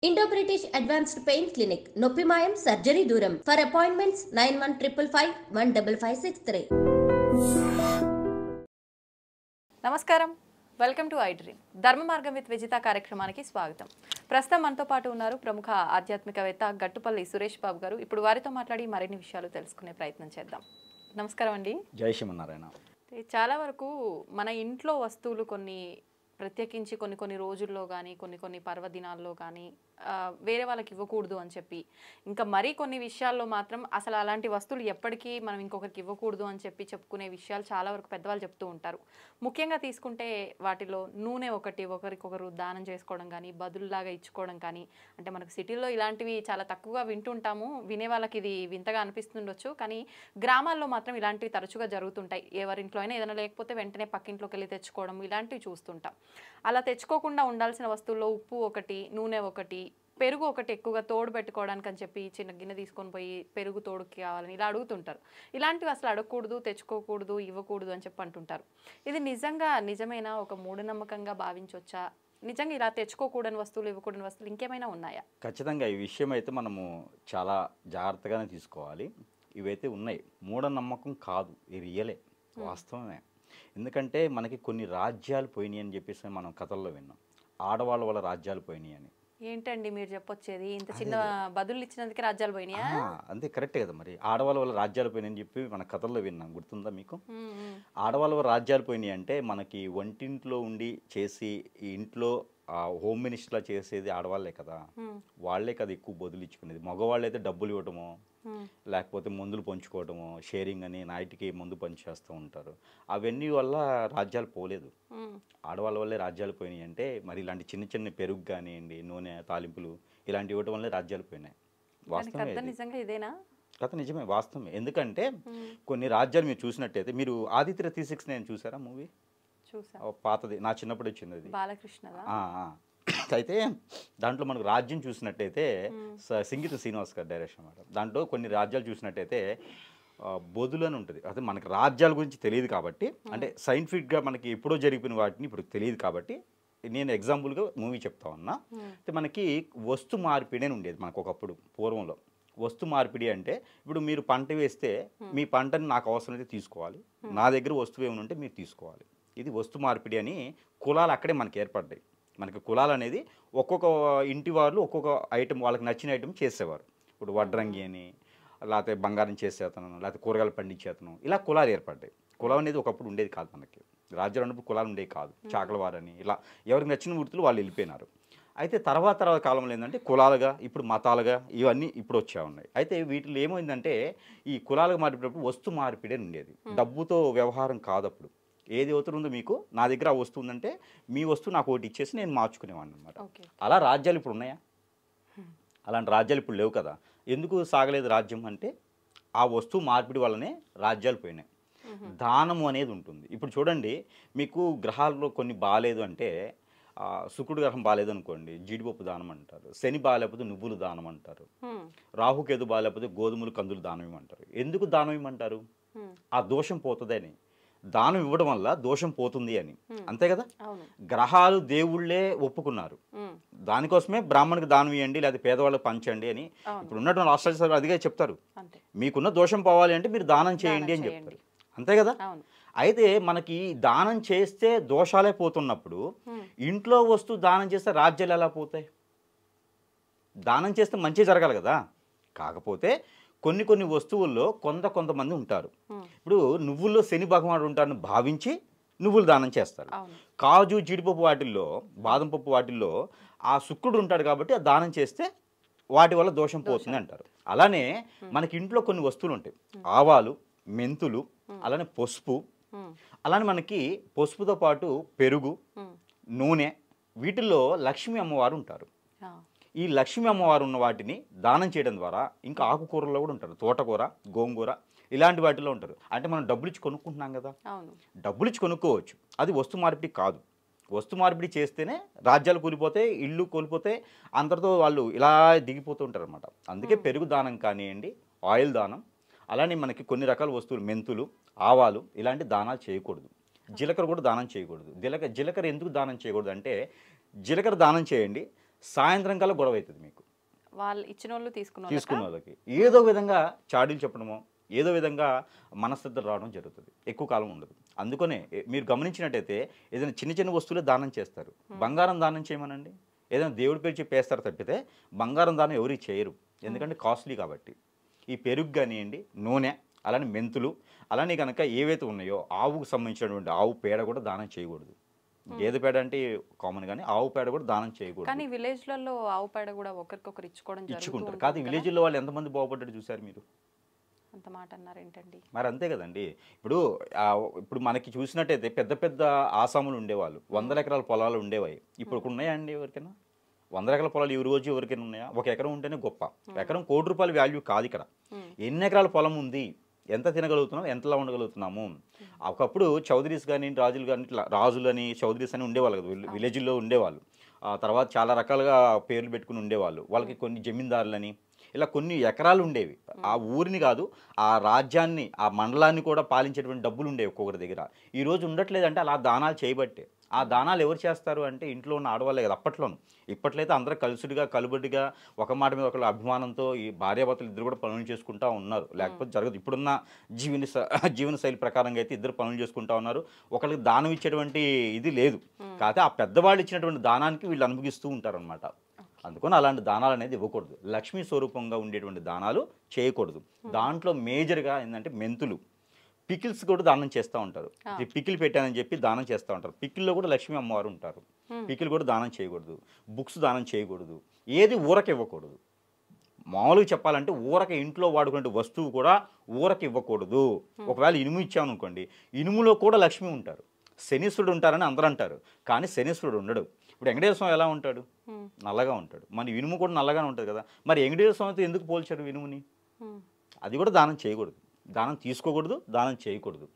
Indo British advanced pain clinic నొప్పి మాయం surgery దూరం ఫర్ అపాయింట్మెంట్స్ 9155515563. నమస్కారం, వెల్కమ్ టు ఐ డ్రీమ్. ధర్మ మార్గం విత్ విజిత కార్యక్రమానికి స్వాగతం. ప్రస్తుతం మనతో పాటు ఉన్నారు ప్రముఖ ఆధ్యాత్మికవేత్త గట్టుపల్లి సురేష్ బాబు గారు. ఇప్పుడు వారితో మాట్లాడి మరిన్ని విషయాలు తెలుసుకునే ప్రయత్నం చేద్దాం. నమస్కారం అండి. జై శ్రీమన్నారాయణ. చాలా వరకు మన ఇంట్లో వస్తువులు కొన్ని ప్రత్యేకించి కొన్ని రోజుల్లో కానీ కొన్ని పర్వదినాల్లో కానీ వేరే వాళ్ళకి ఇవ్వకూడదు అని చెప్పి, ఇంకా మరీ కొన్ని విషయాల్లో మాత్రం అసలు అలాంటి వస్తువులు ఎప్పటికీ మనం ఇంకొకరికి ఇవ్వకూడదు అని చెప్పి చెప్పుకునే విషయాలు చాలా వరకు పెద్దవాళ్ళు చెప్తూ ఉంటారు. ముఖ్యంగా తీసుకుంటే వాటిలో నూనె ఒకరికొకరు దానం చేసుకోవడం కానీ, బదులులాగా ఇచ్చుకోవడం కానీ, అంటే మనకు సిటీలో ఇలాంటివి చాలా తక్కువగా వింటుంటాము. వినే వాళ్ళకి ఇది వింతగా అనిపిస్తుండొచ్చు, కానీ గ్రామాల్లో మాత్రం ఇలాంటివి తరచుగా జరుగుతుంటాయి. ఎవరింట్లో అయినా ఏదైనా లేకపోతే వెంటనే పక్కింట్లోకి వెళ్ళి తెచ్చుకోవడం, ఇలాంటివి చూస్తుంటాం. అలా తెచ్చుకోకుండా ఉండాల్సిన వస్తువుల్లో ఉప్పు ఒకటి, నూనె ఒకటి, పెరుగు ఒకటి ఎక్కువగా తోడు పెట్టుకోవడానికి అని చెప్పి చిన్న గిన్నె తీసుకొని పోయి పెరుగు తోడుకి కావాలని ఇలా అడుగుతుంటారు. ఇలాంటివి అసలు అడగకూడదు, తెచ్చుకోకూడదు, ఇవ్వకూడదు అని చెప్పి అంటుంటారు. ఇది నిజమైన ఒక మూఢనమ్మకంగా భావించవచ్చా? నిజంగా ఇలా తెచ్చుకోకూడని వస్తువులు, ఇవ్వకూడని వస్తువులు ఇంకేమైనా ఉన్నాయా? ఖచ్చితంగా ఈ విషయం అయితే మనము చాలా జాగ్రత్తగానే తీసుకోవాలి. ఇవైతే ఉన్నాయి, మూఢనమ్మకం కాదు, ఇది రియలే, వాస్తవమే. ఎందుకంటే మనకి కొన్ని రాజ్యాలు పోయినాయి అని చెప్పేసి మనం కథల్లో విన్నాం. ఆడవాళ్ళ వల్ల రాజ్యాలు పోయినాయి అని. ఏంటండి మీరు చెప్పొచ్చేది? ఇంత చిన్న బదులు ఇచ్చినందుకే రాజ్యాలు పోయినాయా? అంతే, కరెక్టే కదా. మరి ఆడవాళ్ళ వల్ల రాజ్యాలు పోయినాయి అని చెప్పి మన కథల్లో విన్నాం, గుర్తుందా మీకు? ఆడవాళ్ళ వల్ల రాజ్యాలు పోయినాయి అంటే మనకి వంటింట్లో ఉండి చేసి ఈ ఇంట్లో హోమ్ మినిస్టర్లా చేసేది ఆడవాళ్లే కదా. వాళ్లే కదా ఎక్కువ బదులు ఇచ్చుకునేది. మగవాళ్ళు అయితే డబ్బులు ఇవ్వటము, లేకపోతే మందులు పంచుకోవటము, షేరింగ్ అని నైట్కి మందు పంచేస్తూ ఉంటారు. అవన్నీ వల్ల రాజ్యాలు పోలేదు. ఆడవాళ్ళ వల్లే రాజ్యాలు పోయినాయి అంటే మరి ఇలాంటి చిన్న చిన్న పెరుగు కానివ్వండి, నూనె తాలింపులు ఇలాంటివి ఇవ్వటం వల్లే రాజ్యాలు పోయినాయి. వాస్తవమే, నిజంగా ఇదేనా కథ? నిజమే, వాస్తవమే. ఎందుకంటే కొన్ని రాజ్యాలు మీరు చూసినట్టయితే, మీరు ఆదిత్య 369 చూసారా మూవీ? పాతది, నా చిన్నప్పుడు వచ్చింది అది, బాలకృష్ణ. అయితే దాంట్లో మనకు రాజ్యం చూసినట్టయితే సంగీత శ్రీనివాస్ గారు డైరెక్షన్ అన్నమాట. దాంట్లో కొన్ని రాజ్యాలు చూసినట్టయితే బొదులు అని ఉంటుంది. అదే మనకి రాజ్యాల గురించి తెలియదు కాబట్టి, అంటే సైంటిఫిక్గా మనకి ఎప్పుడో జరిగిపోయిన వాటిని ఇప్పుడు తెలియదు కాబట్టి నేను ఎగ్జాంపుల్గా మూవీ చెప్తా ఉన్నా. అయితే మనకి వస్తు మార్పిడి అని ఉండేది మనకు ఒకప్పుడు పూర్వంలో. వస్తు మార్పిడి అంటే ఇప్పుడు మీరు పంట వేస్తే మీ పంటని నాకు అవసరమైతే తీసుకోవాలి, నా దగ్గర వస్తువు ఏమైనా ఉంటే మీరు తీసుకోవాలి. ఇది వస్తు మార్పిడి అని కులాలు అక్కడే మనకి ఏర్పడ్డాయి. మనకి కులాలు అనేది ఒక్కొక్క ఇంటి వాళ్ళు ఒక్కొక్క ఐటెం, వాళ్ళకి నచ్చిన ఐటెం చేసేవారు. ఇప్పుడు వడ్రంగి అని, లేకపోతే బంగారం చేసేతను, లేకపోతే కూరగాయలు పండించేతను, ఇలా కులాలు ఏర్పడ్డాయి. కులం అనేది ఒకప్పుడు ఉండేది కాదు మనకి. రాజ్యాలు ఉన్నప్పుడు కులాలు ఉండేవి కాదు. చాకలవారని ఇలా ఎవరికి నచ్చిన వృత్తులు వాళ్ళు వెళ్ళిపోయినారు. అయితే తర్వాత కాలంలో ఏంటంటే కులాలుగా, ఇప్పుడు మతాలుగా ఇవన్నీ ఇప్పుడు వచ్చా ఉన్నాయి. అయితే వీటిలో ఏమైందంటే ఈ కులాలుగా మారిపోయినప్పుడు వస్తు మార్పిడి అని ఉండేది. డబ్బుతో వ్యవహారం కాదు. అప్పుడు ఏది అవసరం ఉందో మీకు, నా దగ్గర ఆ వస్తువు ఉందంటే మీ వస్తువు నాకు ఒకటి ఇచ్చేసి నేను మార్చుకునేవాడిని అనమాట. అలా రాజ్యాలు ఇప్పుడు ఉన్నాయా? అలాంటి రాజ్యాలు ఇప్పుడు లేవు కదా. ఎందుకు సాగలేదు రాజ్యం అంటే ఆ వస్తువు మార్పిడి వల్లనే రాజ్యాలు పోయినాయి. దానము అనేది ఉంటుంది. ఇప్పుడు చూడండి, మీకు గ్రహాల్లో కొన్ని బాగాలేదు అంటే, శుక్రుడు గ్రహం బాగాలేదు అనుకోండి, జీడిపప్పు దానం అంటారు. శని బాగాలేకపోతే నువ్వులు దానం అంటారు. రాహుకేతు బాగాలేకపోతే గోధుమలు కందులు దానం ఇవ్వమంటారు. ఎందుకు దానం ఇవ్వమంటారు? ఆ దోషం పోతుందని. దానం ఇవ్వడం వల్ల దోషం పోతుంది అని, అంతే కదా. గ్రహాలు దేవుళ్ళే ఒప్పుకున్నారు. దానికోసమే బ్రాహ్మణునికి దానం ఇవ్వండి, లేదా పేదవాళ్ళకి పంచండి అని ఇప్పుడు ఉన్నటువంటి రాష్ట్రాలు అదిగే చెప్తారు. మీకున్న దోషం పోవాలి అంటే మీరు దానం చేయండి అని చెప్తారు, అంతే కదా. అయితే మనకి దానం చేస్తే దోషాలే పోతున్నప్పుడు ఇంట్లో వస్తువు దానం చేస్తే రాజ్యాలు ఎలా పోతాయి? దానం చేస్తే మంచి జరగాలి కదా. కాకపోతే కొన్ని వస్తువుల్లో కొంతమంది ఉంటారు. ఇప్పుడు నువ్వుల్లో శని భగవానుడు ఉంటారని భావించి నువ్వులు దానం చేస్తారు. కాజు, జీడిపప్పు వాటిల్లో, బాదం పప్పు వాటిల్లో ఆ శుక్రుడు ఉంటాడు కాబట్టి ఆ దానం చేస్తే వాటి వల్ల దోషం పోతుంది అంటారు. అలానే మనకి ఇంట్లో కొన్ని వస్తువులు ఉంటాయి. ఆవాలు, మెంతులు, అలానే పసుపు, అలానే మనకి పసుపుతో పాటు పెరుగు, నూనె, వీటిల్లో లక్ష్మీ అమ్మవారు ఉంటారు. ఈ లక్ష్మీ అమ్మవారు ఉన్న వాటిని దానం చేయడం ద్వారా, ఇంకా ఆకుకూరల్లో కూడా ఉంటారు, తోటకూర, గోంగూర, ఇలాంటి వాటిలో ఉంటారు. అంటే మనం డబ్బులు ఇచ్చి కొనుక్కుంటున్నాం కదా, డబ్బులు ఇచ్చి కొనుక్కోవచ్చు. అది వస్తు మార్పిడి కాదు. వస్తు మార్పిడి చేస్తేనే రాజ్యాలు కూలిపోతాయి, ఇళ్ళు కోల్పోతే అందరితో వాళ్ళు ఇలా దిగిపోతూ ఉంటారు అనమాట. అందుకే పెరుగు దానం కానివ్వండి, ఆయిల్ దానం, అలానే మనకి కొన్ని రకాల వస్తువులు, మెంతులు, ఆవాలు, ఇలాంటి దానాలు చేయకూడదు. జీలకర్ర కూడా దానం చేయకూడదు. జీలకర్ర ఎందుకు దానం చేయకూడదు అంటే, జీలకర్ర దానం చేయండి, సాయంత్రం కల్లా గొడవ అవుతుంది మీకు. వాళ్ళు ఇచ్చిన వాళ్ళు తీసుకున్న వాళ్ళకి ఏదో విధంగా చాడీలు చెప్పడమో ఏదో విధంగా మనస్తత్వం రావడం జరుగుతుంది, ఎక్కువ కాలం ఉండదు. అందుకనే మీరు గమనించినట్టయితే ఏదైనా చిన్న చిన్న వస్తువులే దానం చేస్తారు. బంగారం దానం చేయమనండి, ఏదైనా దేవుడి పేరు చెప్పేస్తారు తప్పితే బంగారం దానం ఎవరికి చేయరు, ఎందుకంటే కాస్ట్లీ కాబట్టి. ఈ పెరుగు కానివ్వండి, నూనె, అలానే మెంతులు, అలానే కనుక ఏవైతే ఉన్నాయో ఆవుకు సంబంధించినటువంటి ఆవు పేడ కూడా దానం చేయకూడదు. గేదె పేడ అంటే కామన్, కానీ ఆవు పేడ కూడా దానం చేయకూడదు. కానీ విలేజ్లలో ఆవు పేడ కూడా ఒకరికొకరు ఇచ్చుకుంటారు. కాదు, విలేజ్లో వాళ్ళు ఎంతమంది బాగుపడ్డాడు చూసారు మీరు? అంత మాట అన్నారు ఏంటండి? మరి అంతే కదండి. ఇప్పుడు మనకి చూసినట్టయితే పెద్ద పెద్ద ఆసాములు ఉండేవాళ్ళు, 100 ఎకరాల పొలాలు ఉండేవాయి. ఇప్పుడు ఉన్నాయా అండి ఎవరికైనా? 100 ఎకరాల పొలాలు ఈ రోజు ఎవరికైనా ఉన్నాయా? ఒక ఎకరం ఉంటేనే గొప్ప. ఎకరం ₹1 కోటి వాల్యూ కాదు ఇక్కడ. ఎన్ని ఎకరాల పొలం ఉంది, ఎంత తినగలుగుతున్నాం, ఎంతలా ఉండగలుగుతున్నాము. ఒకప్పుడు చౌదరీస్ కానీ రాజులు కానీ ఇట్లా రాజులని చౌదరీస్ అని ఉండేవాళ్ళు కదా, విలేజ్లో ఉండేవాళ్ళు. తర్వాత చాలా రకాలుగా పేర్లు పెట్టుకుని ఉండేవాళ్ళు. వాళ్ళకి కొన్ని జమీందారులని ఇలా కొన్ని ఎకరాలు ఉండేవి. ఆ ఊరిని కాదు, ఆ రాజ్యాన్ని, ఆ మండలాన్ని కూడా పాలించేటువంటి డబ్బులు ఉండేవి ఒక్కొక్కరి దగ్గర. ఈ రోజు ఉండట్లేదంటే అలా దానాలు చేయబట్టే. ఆ దానాలు ఎవరు చేస్తారు అంటే ఇంట్లో ఉన్న ఆడవాళ్ళే కదా అప్పట్లోను. ఇప్పట్లయితే అందరూ కలుసుడిగా కలుబడిగా ఒక మాట మీద ఒకళ్ళ అభిమానంతో ఈ భార్యాభర్తలు ఇద్దరు కూడా పనులు చేసుకుంటూ ఉన్నారు, లేకపోతే జరగదు. ఇప్పుడున్న జీవన శైలి ప్రకారంగా అయితే ఇద్దరు పనులు చేసుకుంటూ ఉన్నారు. ఒకరికి దానం ఇచ్చేటువంటి ఇది లేదు. కాకపోతే ఆ పెద్దవాళ్ళు ఇచ్చినటువంటి దానానికి వీళ్ళు అనుభవిస్తూ ఉంటారు అనమాట. అందుకని అలాంటి దానాలు అనేది ఇవ్వకూడదు. లక్ష్మీ స్వరూపంగా ఉండేటువంటి దానాలు చేయకూడదు. దాంట్లో మేజర్గా ఏంటంటే మెంతులు, పికిల్స్ కూడా దానం చేస్తూ ఉంటారు. పికిల్ పెట్టానని చెప్పి దానం చేస్తూ ఉంటారు. పికిల్లో కూడా లక్ష్మీ అమ్మవారు ఉంటారు. పికిల్ కూడా దానం చేయకూడదు. బుక్స్ దానం చేయకూడదు. ఏది ఊరకి ఇవ్వకూడదు. మామూలుగా చెప్పాలంటే ఊరక ఇంట్లో వాడుకునే వస్తువు కూడా ఊరకి ఇవ్వకూడదు. ఒకవేళ ఇనుము ఇచ్చామనుకోండి, ఇనుములో కూడా లక్ష్మి ఉంటారు. శనీశ్వరుడు ఉంటారని అందరూ అంటారు, కానీ శనీశ్వరుడు ఉండడు. ఇప్పుడు వెంకటేశ్వర స్వామి ఎలా ఉంటాడు? నల్లగా ఉంటాడు. మన ఇనుము కూడా నల్లగానే ఉంటుంది కదా. మరి వెంకటేశ్వర స్వామితో ఎందుకు పోల్చాడు ఇనుముని? అది కూడా దానం చేయకూడదు, దానం తీసుకోకూడదు, దానం చేయకూడదు.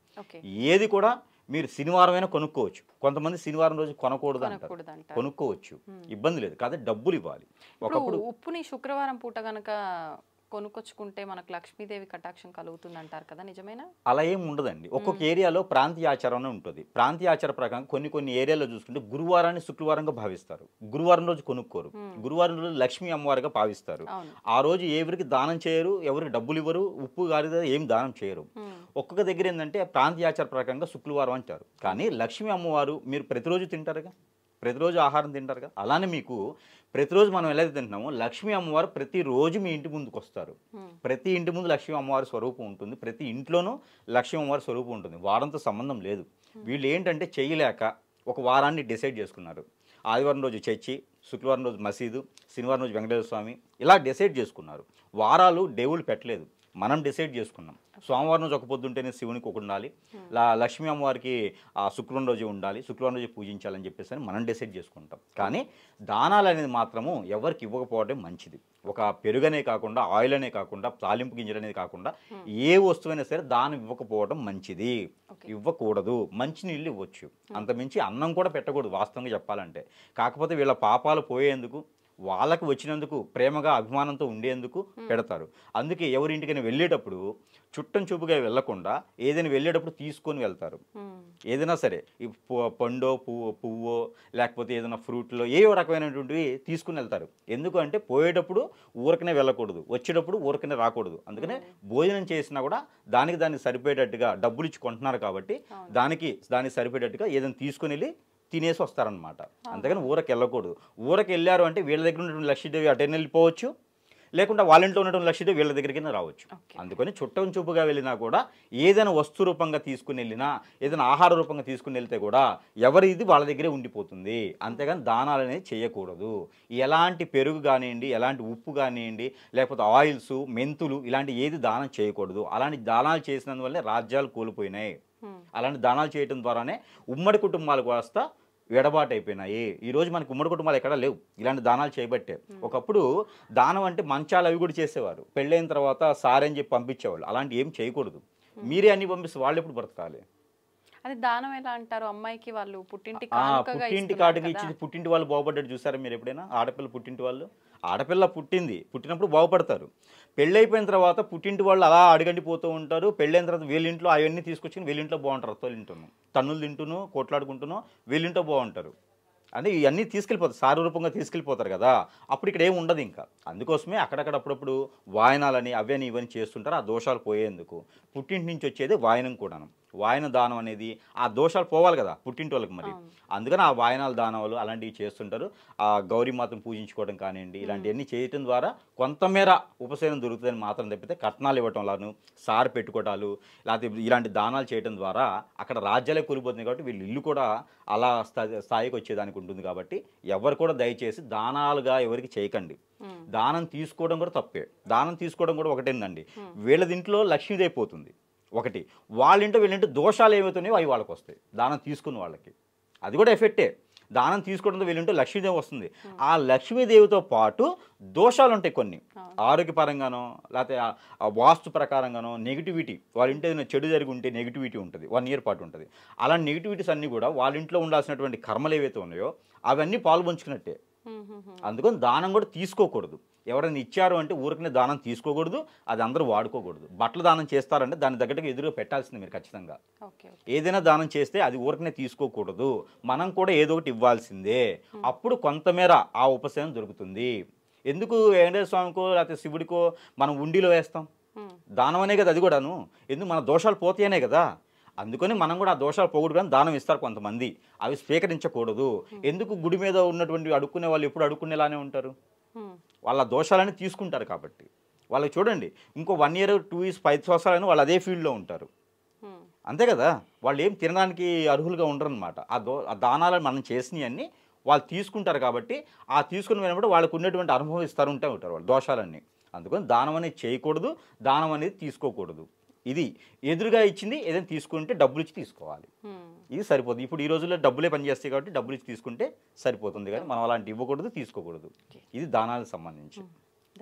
ఏది కూడా మీరు శనివారమైనా కొనుక్కోవచ్చు. కొంతమంది శనివారం రోజు కొనకూడదు అంటారు, కొనుక్కోవచ్చు, ఇబ్బంది లేదు. కాదు, డబ్బులు ఇవ్వాలి. ఒకప్పుడు ఉప్పుని శుక్రవారం పూట కనుక కొనుక్కొచ్చుకుంటే మనకు లక్ష్మీదేవి కటాక్షం కలుగుతుంది అంటారు కదా, నిజమేనా? అలా ఏం ఉండదండి. ఒక్కొక్క ఏరియాలో ప్రాంతీయ ఆచారం ఉంటుంది. ప్రాంతీయ ఆచార ప్రకారం కొన్ని ఏరియాలో చూసుకుంటే గురువారాన్ని శుక్రవారంగా భావిస్తారు. గురువారం రోజు కొనుక్కోరు. గురువారం రోజు లక్ష్మీ అమ్మవారిగా భావిస్తారు. ఆ రోజు ఎవరికి దానం చేయరు, ఎవరికి డబ్బులు ఇవ్వరు, ఉప్పు గారి ఏం దానం చేయరు. ఒక్కొక్క దగ్గర ఏంటంటే ప్రాంతీయ ఆచార ప్రకారంగా శుక్రవారం అంటారు. కానీ లక్ష్మీ అమ్మవారు మీరు ప్రతిరోజు తింటారుగా, ప్రతిరోజు ఆహారం తింటారుగా. అలానే మీకు ప్రతిరోజు మనం ఎలా తింటున్నామో లక్ష్మీ అమ్మవారు ప్రతిరోజు మీ ఇంటి ముందుకు వస్తారు. ప్రతి ఇంటి ముందు లక్ష్మీ అమ్మవారి స్వరూపం ఉంటుంది. ప్రతి ఇంట్లోనూ లక్ష్మీ అమ్మవారి స్వరూపం ఉంటుంది. వారంతో సంబంధం లేదు. వీళ్ళు ఏంటంటే చేయలేక ఒక వారాన్ని డిసైడ్ చేసుకున్నారు. ఆదివారం రోజు చర్చి, శుక్రవారం రోజు మసీదు, శనివారం రోజు వెంకటేశ్వర స్వామి, ఇలా డిసైడ్ చేసుకున్నారు. వారాలు దేవుళ్ళు పెట్టలేదు, మనం డిసైడ్ చేసుకున్నాం. సోమవారం రోజు ఒక పొద్దు ఉంటేనే శివునికి ఒక ఉండాలి, లక్ష్మీ అమ్మవారికి శుక్రవారం రోజు ఉండాలి, శుక్రవారం రోజు పూజించాలని చెప్పేసి అని మనం డిసైడ్ చేసుకుంటాం. కానీ దానాలు అనేది మాత్రము ఎవరికి ఇవ్వకపోవడం మంచిది. ఒక పెరుగనే కాకుండా, ఆయిల్ అనే కాకుండా, తాలింపు గింజలు అనేది కాకుండా ఏ వస్తువైనా సరే దానం ఇవ్వకపోవడం మంచిది. ఇవ్వకూడదు. మంచి నీళ్ళు ఇవ్వచ్చు, అంతమించి అన్నం కూడా పెట్టకూడదు వాస్తవంగా చెప్పాలంటే. కాకపోతే వీళ్ళ పాపాలు పోయేందుకు, వాళ్ళకి వచ్చినందుకు ప్రేమగా అభిమానంతో ఉండేందుకు పెడతారు. అందుకే ఎవరింటికైనా వెళ్ళేటప్పుడు చుట్టం చూపుగా వెళ్లకుండా ఏదైనా వెళ్ళేటప్పుడు తీసుకొని వెళ్తారు. ఏదైనా సరే పండో పువ్వో లేకపోతే ఏదైనా ఫ్రూట్లో ఏ రకమైనటువంటివి తీసుకుని వెళ్తారు. ఎందుకంటే పోయేటప్పుడు ఊరకనే వెళ్ళకూడదు, వచ్చేటప్పుడు ఊరకనే రాకూడదు. అందుకనే భోజనం చేసినా కూడా దానికి సరిపోయేటట్టుగా డబ్బులు ఇచ్చి కొంటున్నారు కాబట్టి దానికి సరిపోయేటట్టుగా ఏదైనా తీసుకుని వెళ్ళి తినేసి వస్తారనమాట. అంతేగాని ఊరకి వెళ్ళకూడదు. ఊరకి వెళ్ళారు అంటే వీళ్ళ దగ్గర ఉన్నటువంటి లక్ష్మీదేవి అటైనా వెళ్ళిపోవచ్చు, లేకుండా వాళ్ళ ఇంట్లో ఉన్నటువంటి లక్ష్మీదేవి వీళ్ళ దగ్గరికి రావచ్చు. అందుకని చుట్టం చూపుగా వెళ్ళినా కూడా ఏదైనా వస్తు రూపంగా తీసుకుని వెళ్ళినా, ఏదైనా ఆహార రూపంగా తీసుకుని వెళ్తే కూడా ఎవరిది వాళ్ళ దగ్గరే ఉండిపోతుంది. అంతేగాని దానాలు అనేది చేయకూడదు. ఎలాంటి పెరుగు కానివ్వండి, ఎలాంటి ఉప్పు కానివ్వండి, లేకపోతే ఆయిల్స్, మెంతులు ఇలాంటి ఏది దానం చేయకూడదు. అలాంటి దానాలు చేసినందువల్లే రాజ్యాలు కోల్పోయినాయి. అలాంటి దానాలు చేయడం ద్వారానే ఉమ్మడి కుటుంబాలు కాస్త ఎడబాటు అయిపోయినాయి. ఈరోజు మనకి ఉమ్మడి కుటుంబాలు ఎక్కడా లేవు ఇలాంటి దానాలు చేయబట్టే. ఒకప్పుడు దానం అంటే మంచాలు అవి కూడా చేసేవారు. పెళ్ళైన తర్వాత సారని చెప్పి పంపించేవాళ్ళు. అలాంటి ఏం చేయకూడదు. మీరే అన్ని పంపిస్తే వాళ్ళు ఎప్పుడు బ్రతకాలి? అది దానం ఎలా అంటారు? అమ్మాయికి వాళ్ళు పుట్టింటి కాటుగా ఇచ్చి పుట్టింటి వాళ్ళు బాగుపడ్డాడు చూసారా మీరు ఎప్పుడైనా? ఆడపిల్ల పుట్టింటి వాళ్ళు, ఆడపిల్ల పుట్టినప్పుడు బాగుపడతారు. పెళ్ళైపోయిన తర్వాత పుట్టింటి వాళ్ళు అలా అడగండిపోతూ ఉంటారు. పెళ్ళైన తర్వాత వీళ్ళింట్లో అవన్నీ తీసుకొచ్చి వీళ్ళింట్లో బాగుంటారు. తోలింటును తన్నులు తింటూను కొట్లాడుకుంటూనో వీళ్ళింట్లో బాగుంటారు. అంటే ఇవన్నీ తీసుకెళ్ళిపోతారు, సారూపంగా తీసుకెళ్ళిపోతారు కదా, అప్పుడు ఇక్కడ ఏమి ఉండదు ఇంకా. అందుకోసమే అక్కడక్కడ అప్పుడప్పుడు వాయనాలని అవని ఇవన్నీ చేస్తుంటారు, ఆ దోషాలు పోయేందుకు. పుట్టింటి నుంచి వచ్చేది వాయనం కూడాను. వాయన దానం అనేది ఆ దోషాలు పోవాలి కదా పుట్టింటి వాళ్ళకి, మరి అందుకని ఆ వాయనాల దానాలు అలాంటివి చేస్తుంటారు. ఆ గౌరీమాతను పూజించుకోవడం కానివ్వండి, ఇలాంటివన్నీ చేయటం ద్వారా కొంతమేర ఉపశమనం దొరుకుతుందని మాత్రం తప్పితే కట్నాలు ఇవ్వటంలాను, సారు పెట్టుకోవటాలు, లేకపోతే ఇలాంటి దానాలు చేయడం ద్వారా అక్కడ రాజ్యాలే కూలిపోతుంది. కాబట్టి వీళ్ళు ఇల్లు కూడా అలా స్థాయికి వచ్చేదానికి ఉంటుంది. కాబట్టి ఎవరు కూడా దయచేసి దానాలుగా ఎవరికి చేయకండి. దానం తీసుకోవడం కూడా తప్పే. దానం తీసుకోవడం కూడా ఒకటేందండి, వీళ్ళ దీంట్లో లక్ష్మీదేవి పోతుంది ఒకటి, వాళ్ళింటో వీళ్ళింటో దోషాలు ఏమవుతున్నాయో అవి వాళ్ళకి వస్తాయి దానం తీసుకున్న వాళ్ళకి. అది కూడా ఎఫెక్టే. దానం తీసుకోవడంతో వీళ్ళింటో లక్ష్మీదేవి వస్తుంది. ఆ లక్ష్మీదేవితో పాటు దోషాలు ఉంటాయి కొన్ని, ఆరోగ్యపరంగానో లేకపోతే వాస్తు ప్రకారంగానో నెగిటివిటీ, వాళ్ళ ఇంట్లో ఏదైనా చెడు జరిగి ఉంటే నెగిటివిటీ ఉంటుంది, 1 year పాటు ఉంటుంది. అలాంటి నెగిటివిటీస్ అన్నీ కూడా వాళ్ళ ఇంట్లో ఉండాల్సినటువంటి కర్మలు ఏవైతే ఉన్నాయో అవన్నీ పాల్పంచుకున్నట్టే. అందుకని దానం కూడా తీసుకోకూడదు. ఎవరైనా ఇచ్చారు అంటే ఊరికనే దానం తీసుకోకూడదు, అది అందరూ వాడుకోకూడదు. బట్టలు దానం చేస్తారంటే దాని తగ్గట్టుగా ఎదురుగా పెట్టాల్సింది మీరు ఖచ్చితంగా. ఏదైనా దానం చేస్తే అది ఊరికనే తీసుకోకూడదు, మనం కూడా ఏదో ఒకటి ఇవ్వాల్సిందే. అప్పుడు కొంతమేర ఆ ఉపశమనం దొరుకుతుంది. ఎందుకు వెంకటేశ్వర స్వామికో లేకపోతే శివుడికో మనం ఉండిలో వేస్తాం? దానం అనే కదా అది కూడాను. ఎందుకు మన దోషాలు పోతాయనే కదా. అందుకని మనం కూడా ఆ దోషాలు పోగొట్టుకొని దానం ఇస్తారు కొంతమంది, అవి స్వీకరించకూడదు. ఎందుకు గుడి మీద ఉన్నటువంటి అడుక్కునే వాళ్ళు ఎప్పుడు అడుక్కునేలానే ఉంటారు, వాళ్ళ దోషాలని తీసుకుంటారు. కాబట్టి వాళ్ళకి చూడండి, ఇంకో 1 year 2 years 5 సంవత్సరాలని వాళ్ళు అదే ఫీల్డ్లో ఉంటారు, అంతే కదా. వాళ్ళు ఏం తినడానికి అర్హులుగా ఉండరు అనమాట. ఆ దానాలను మనం చేసినవన్నీ వాళ్ళు తీసుకుంటారు. కాబట్టి ఆ తీసుకుని వెళ్ళినప్పుడు వాళ్ళకు ఉన్నటువంటి అనుభవం ఇస్తారు ఉంటారు వాళ్ళు దోషాలన్నీ. అందుకని దానం అనేది చేయకూడదు, దానం అనేది తీసుకోకూడదు. ఇది ఎదురుగా ఇచ్చింది ఏదైనా తీసుకుంటే డబ్బులు ఇచ్చి తీసుకోవాలి, ఇది సరిపోతుంది. ఇప్పుడు ఈ రోజుల్లో డబ్బులే పనిచేస్తాయి కాబట్టి డబ్బులు ఇచ్చి తీసుకుంటే సరిపోతుంది, కానీ మనం అలాంటి ఇవ్వకూడదు, తీసుకోకూడదు. ఇది దానాలకు సంబంధించి.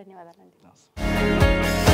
ధన్యవాదాలండి.